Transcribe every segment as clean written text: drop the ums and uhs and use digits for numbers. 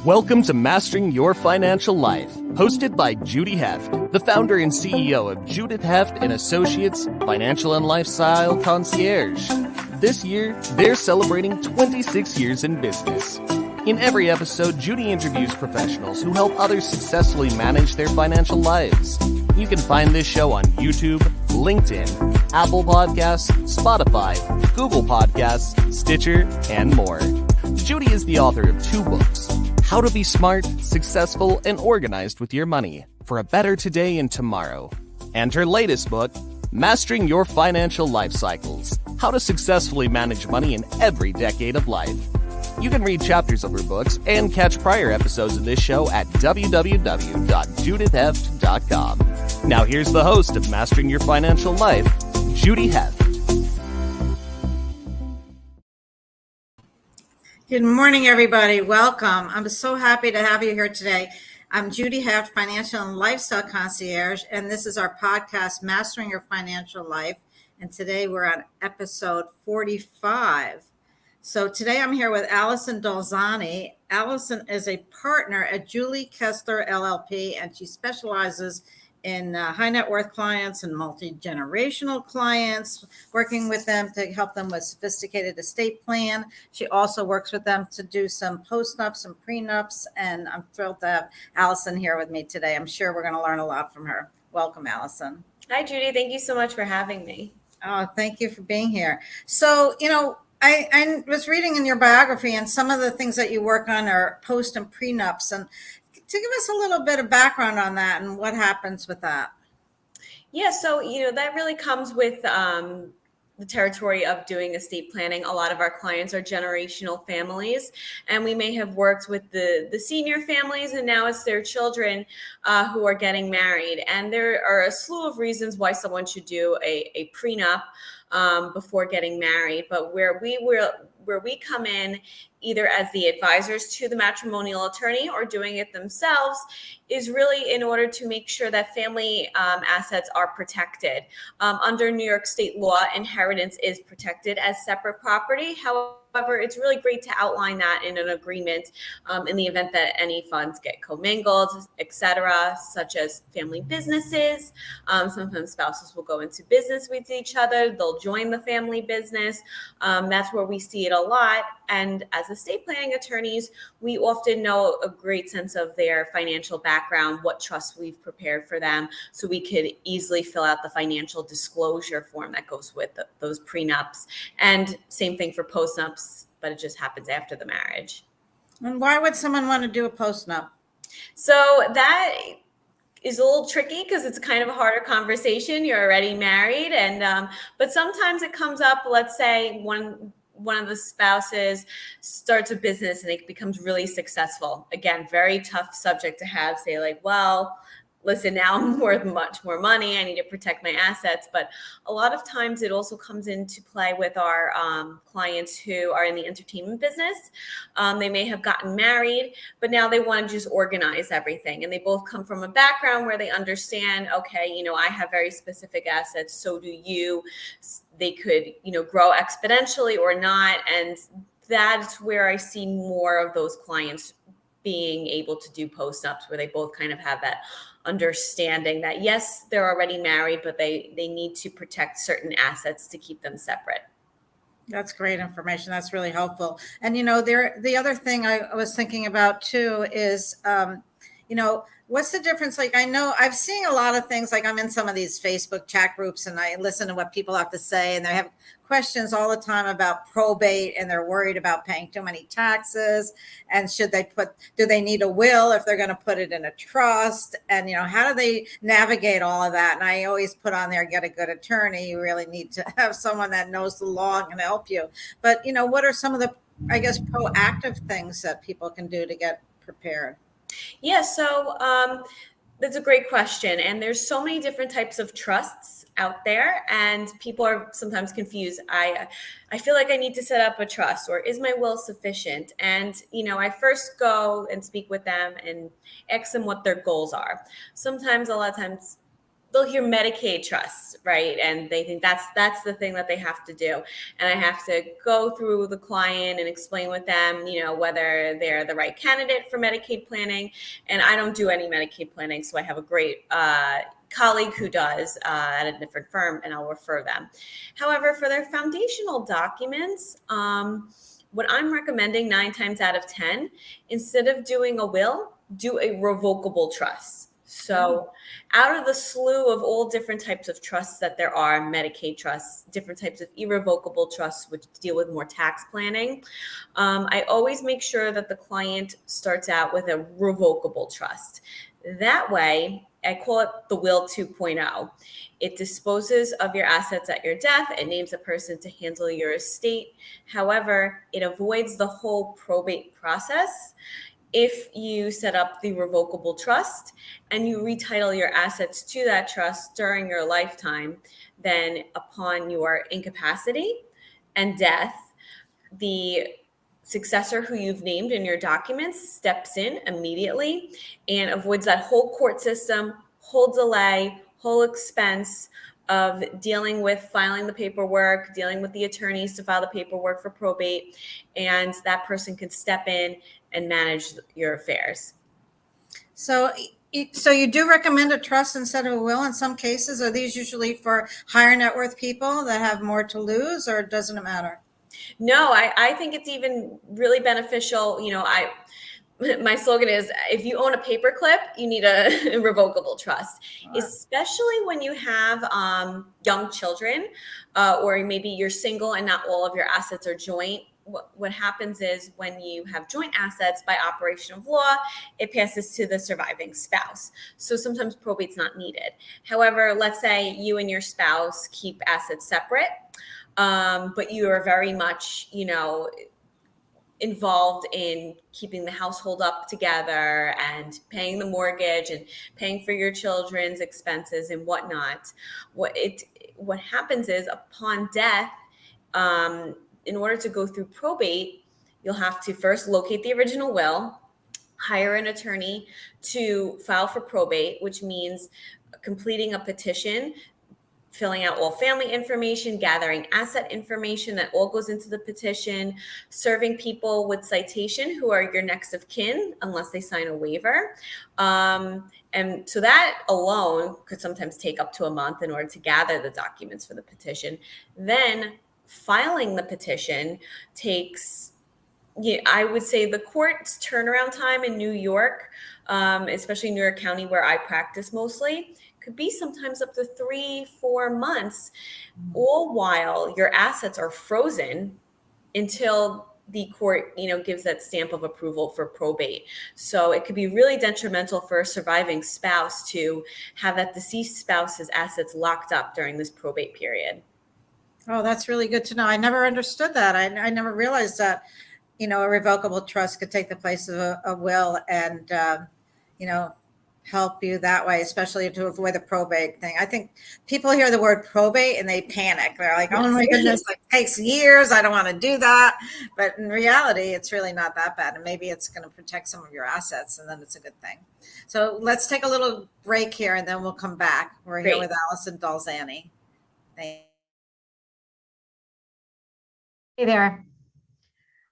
Welcome to Mastering Your Financial Life, hosted by Judy Heft, the founder and CEO of Judy Heft and Associates Financial and Lifestyle Concierge. This year, they're celebrating 26 years in business. In every episode, Judy interviews professionals who help others successfully manage their financial lives. You can find this show on YouTube, LinkedIn, Apple Podcasts, Spotify, Google Podcasts, Stitcher, and more. Judy is the author of 2 books, How to Be Smart, Successful, and Organized with Your Money for a Better Today and Tomorrow, and her latest book, Mastering Your Financial Life Cycles, How to Successfully Manage Money in Every Decade of Life. You can read chapters of her books and catch prior episodes of this show at www.judithheft.com. Now here's the host of Mastering Your Financial Life, Judy Heft. Good morning, everybody. Welcome. I'm so happy to have you here today. I'm Judy Heft, Financial and Lifestyle Concierge, and this is our podcast, Mastering Your Financial Life. And today we're on episode 45. So today I'm here with Allison Dolzani. Allison is a partner at Julie Kessler LLP, and she specializes in high net worth clients and multi-generational clients, working with them to help them with sophisticated estate plan. She also works with them to do some post-nups and pre-nups, and I'm thrilled to have Allison here with me today. I'm sure we're going to learn a lot from her. Welcome, Allison. Hi, Judy. Thank you so much for having me. Oh, thank you for being here. So, I was reading in your biography, and some of the things that you work on are post and pre-nups, and to give us a little bit of background on that and what happens with that. Yeah, so, that really comes with the territory of doing estate planning. A lot of our clients are generational families, and we may have worked with the senior families, and now it's their children who are getting married. And there are a slew of reasons why someone should do a prenup before getting married. But where we come in, either as the advisors to the matrimonial attorney or doing it themselves, is really in order to make sure that family assets are protected. Under New York state law, inheritance is protected as separate property. However, it's really great to outline that in an agreement in the event that any funds get commingled, etc., such as family businesses. Sometimes spouses will go into business with each other. They'll join the family business. That's where we see it a lot. And as estate planning attorneys, we often know a great sense of their financial background, what trusts we've prepared for them, so we could easily fill out the financial disclosure form that goes with those prenups. And same thing for postnups, but it just happens after the marriage. And why would someone want to do a postnup? So that is a little tricky because it's kind of a harder conversation. You're already married, and but sometimes it comes up. Let's say one of the spouses starts a business and it becomes really successful. Again, very tough subject to have. Say like, well, listen, now I'm worth much more money. I need to protect my assets. But a lot of times it also comes into play with our clients who are in the entertainment business. They may have gotten married, but now they want to just organize everything. And they both come from a background where they understand, okay, I have very specific assets. So do you. They could, grow exponentially or not. And that's where I see more of those clients being able to do post-ups, where they both kind of have that understanding that, yes, they're already married, but they need to protect certain assets to keep them separate. That's great information. That's really helpful. And, the other thing I was thinking about too is, what's the difference? Like, I know I've seen a lot of things, like I'm in some of these Facebook chat groups and I listen to what people have to say, and they have questions all the time about probate, and they're worried about paying too many taxes. And do they need a will if they're going to put it in a trust? And, how do they navigate all of that? And I always put on there, get a good attorney. You really need to have someone that knows the law and can help you. But, what are some of the, proactive things that people can do to get prepared? Yeah, so that's a great question. And there's so many different types of trusts out there, and people are sometimes confused. I feel like I need to set up a trust, or is my will sufficient? And, I first go and speak with them and ask them what their goals are. A lot of times they'll hear Medicaid trusts, right? And they think that's the thing that they have to do. And I have to go through the client and explain with them, whether they're the right candidate for Medicaid planning. And I don't do any Medicaid planning, so I have a great colleague who does at a different firm, and I'll refer them. However, for their foundational documents, what I'm recommending 9 times out of 10, instead of doing a will, do a revocable trust. So out of the slew of all different types of trusts that there are, Medicaid trusts, different types of irrevocable trusts, which deal with more tax planning, I always make sure that the client starts out with a revocable trust. That way, I call it the will 2.0. It disposes of your assets at your death. It names a person to handle your estate. However, it avoids the whole probate process. If you set up the revocable trust and you retitle your assets to that trust during your lifetime, then upon your incapacity and death, the successor who you've named in your documents steps in immediately and avoids that whole court system, whole delay, whole expense of dealing with filing the paperwork, dealing with the attorneys to file the paperwork for probate, and that person can step in and manage your affairs. So you do recommend a trust instead of a will in some cases? Are these usually for higher net worth people that have more to lose, or doesn't it matter? No, I think it's even really beneficial. My slogan is, if you own a paperclip, you need a revocable trust, especially when you have young children, or maybe you're single and not all of your assets are joint. What happens is when you have joint assets, by operation of law, it passes to the surviving spouse. So sometimes probate's not needed. However, let's say you and your spouse keep assets separate, but you are very much, involved in keeping the household up together and paying the mortgage and paying for your children's expenses and whatnot. What happens is, upon death, in order to go through probate, you'll have to first locate the original will, hire an attorney to file for probate, which means completing a petition, filling out all family information, gathering asset information that all goes into the petition, serving people with citation who are your next of kin, unless they sign a waiver. And so that alone could sometimes take up to a month in order to gather the documents for the petition. Then filing the petition takes, I would say, the court's turnaround time in New York, especially New York County, where I practice mostly, could be sometimes up to 3-4 months, all while your assets are frozen until the court, gives that stamp of approval for probate. So it could be really detrimental for a surviving spouse to have that deceased spouse's assets locked up during this probate period. Oh, that's really good to know. I never understood that. I never realized that, a revocable trust could take the place of a will and, help you that way, especially to avoid the probate thing. I think people hear the word probate and they panic. They're like, oh my goodness, it takes years. I don't want to do that. But in reality, it's really not that bad. And maybe it's going to protect some of your assets, and then it's a good thing. So let's take a little break here and then we'll come back. We're here with Allison Dolzani. Hey there.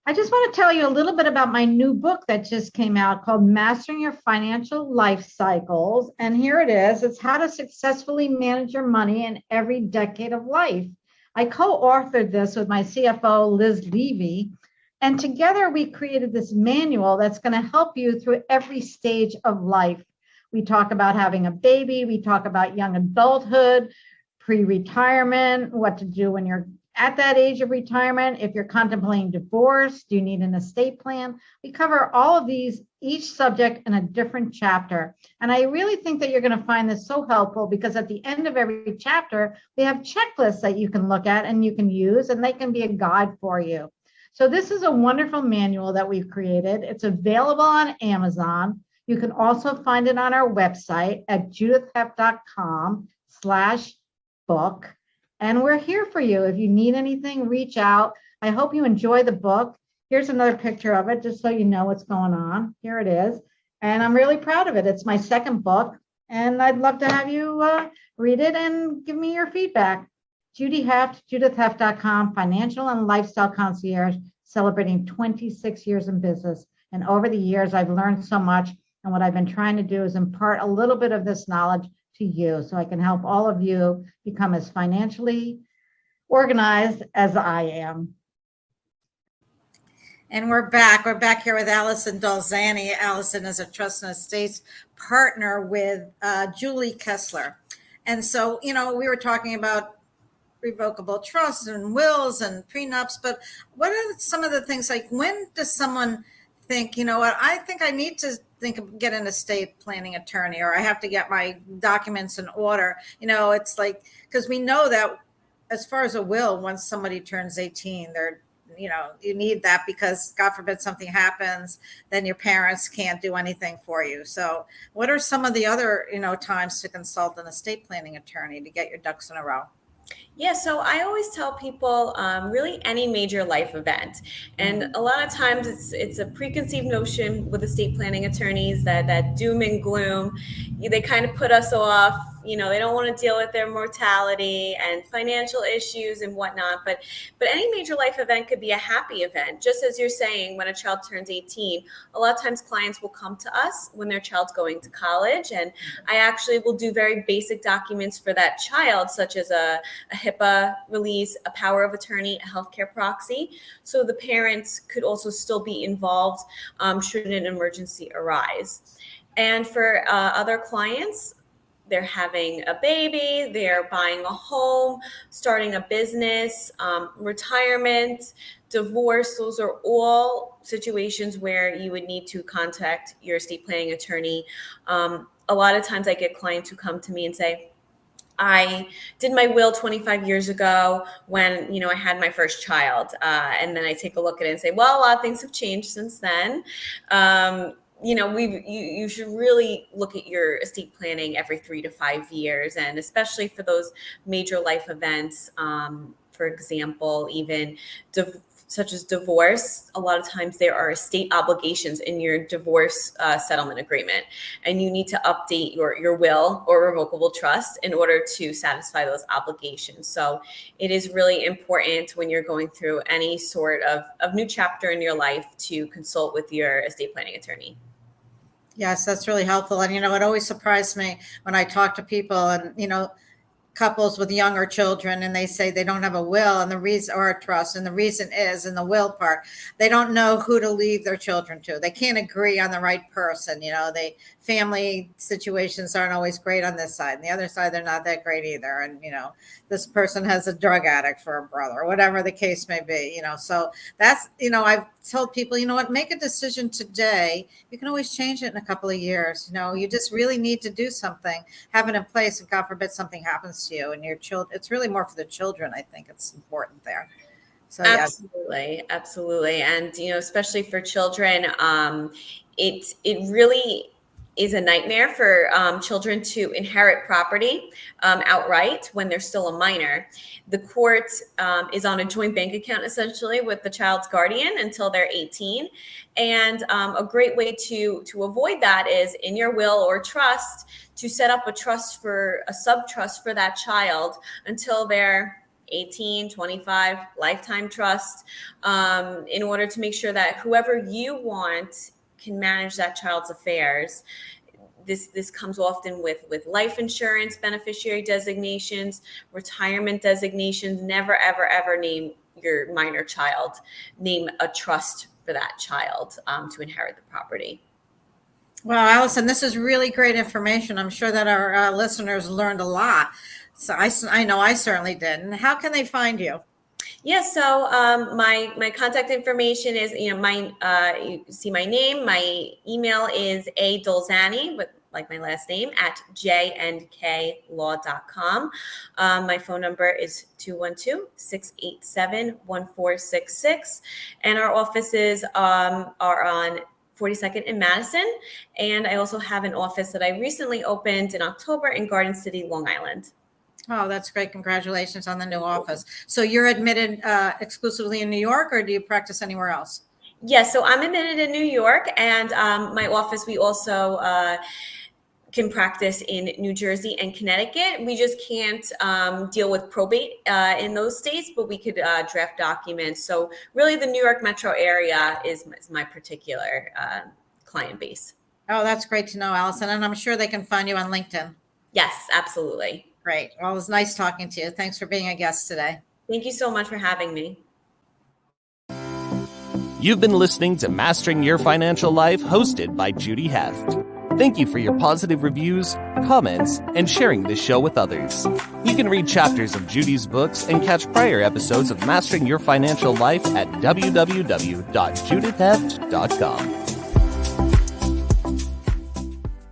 I just want to tell you a little bit about my new book that just came out called Mastering Your Financial Life Cycles. And here it is. It's how to successfully manage your money in every decade of life. I co-authored this with my CFO, Liz Levy. And together we created this manual that's going to help you through every stage of life. We talk about having a baby. We talk about young adulthood, pre-retirement, what to do when you're at that age of retirement. If you're contemplating divorce, do you need an estate plan? We cover all of these, each subject in a different chapter. And I really think that you're going to find this so helpful, because at the end of every chapter, we have checklists that you can look at and you can use, and they can be a guide for you. So this is a wonderful manual that we've created. It's available on Amazon. You can also find it on our website at judithheft.com/book. And we're here for you. If you need anything, reach out. I hope you enjoy the book. Here's another picture of it, just so you know what's going on. Here it is. And I'm really proud of it. It's my second book. And I'd love to have you read it and give me your feedback. Judy Heft, judithheft.com, financial and lifestyle concierge, celebrating 26 years in business. And over the years, I've learned so much. And what I've been trying to do is impart a little bit of this knowledge to you so I can help all of you become as financially organized as I am. And we're back. We're back here with Allison Dolzani. Allison is a trust and estates partner with Julie Kessler. And so, we were talking about revocable trusts and wills and prenups, but what are some of the things, like when does someone think, what, I think I need to get an estate planning attorney, or I have to get my documents in order? It's like, because we know that as far as a will, once somebody turns 18, they're you need that, because God forbid something happens, then your parents can't do anything for you. So what are some of the other, times to consult an estate planning attorney to get your ducks in a row? Yeah, so I always tell people really any major life event. And a lot of times it's a preconceived notion with estate planning attorneys that doom and gloom, they kind of put us off. They don't want to deal with their mortality and financial issues and whatnot. But any major life event could be a happy event. Just as you're saying, when a child turns 18, a lot of times clients will come to us when their child's going to college. And I actually will do very basic documents for that child, such as a HIPAA release, a power of attorney, a healthcare proxy. So the parents could also still be involved should an emergency arise. And for other clients, they're having a baby, they're buying a home, starting a business, retirement, divorce. Those are all situations where you would need to contact your estate planning attorney. A lot of times I get clients who come to me and say, I did my will 25 years ago when, I had my first child. And then I take a look at it and say, well, a lot of things have changed since then. You should really look at your estate planning every 3 to 5 years. And especially for those major life events, for example, even such as divorce, a lot of times there are estate obligations in your divorce settlement agreement, and you need to update your will or revocable trust in order to satisfy those obligations. So it is really important when you're going through any sort of new chapter in your life to consult with your estate planning attorney. Yes, that's really helpful. And, it always surprised me when I talk to people and, couples with younger children, and they say they don't have a will and the reason, or a trust, and the reason is in the will part, they don't know who to leave their children to. They can't agree on the right person. Family situations aren't always great on this side, and the other side, they're not that great either. And, this person has a drug addict for a brother, or whatever the case may be, so that's, I've told people, what, make a decision today. You can always change it in a couple of years. You just really need to do something, have it in place, if God forbid something happens to you and your children. It's really more for the children. I think it's important there. So absolutely, yeah. Absolutely. And, especially for children, it really is a nightmare for children to inherit property outright when they're still a minor. The court is on a joint bank account, essentially, with the child's guardian until they're 18. And a great way to avoid that is in your will or trust to set up a sub-trust for that child until they're 18, 25, lifetime trust, in order to make sure that whoever you want can manage that child's affairs. This comes often with life insurance, beneficiary designations, retirement designations. Never, ever, ever name your minor child. Name a trust for that child to inherit the property. Well, Allison, this is really great information. I'm sure that our listeners learned a lot. So I know I certainly did. And how can they find you? Yeah, so my contact information is, you see my name. My email is adolzani, with like my last name, at jndklaw.com. My phone number is 212-687-1466. And our offices are on 42nd in Madison. And I also have an office that I recently opened in October in Garden City, Long Island. Oh, that's great. Congratulations on the new office. So you're admitted exclusively in New York, or do you practice anywhere else? Yes, so I'm admitted in New York, and my office, we also can practice in New Jersey and Connecticut. We just can't deal with probate in those states, but we could draft documents. So really the New York metro area is my particular client base. Oh, that's great to know, Allison. And I'm sure they can find you on LinkedIn. Yes, absolutely. Great. Well, it was nice talking to you. Thanks for being a guest today. Thank you so much for having me. You've been listening to Mastering Your Financial Life, hosted by Judy Heft. Thank you for your positive reviews, comments, and sharing this show with others. You can read chapters of Judy's books and catch prior episodes of Mastering Your Financial Life at www.judithheft.com.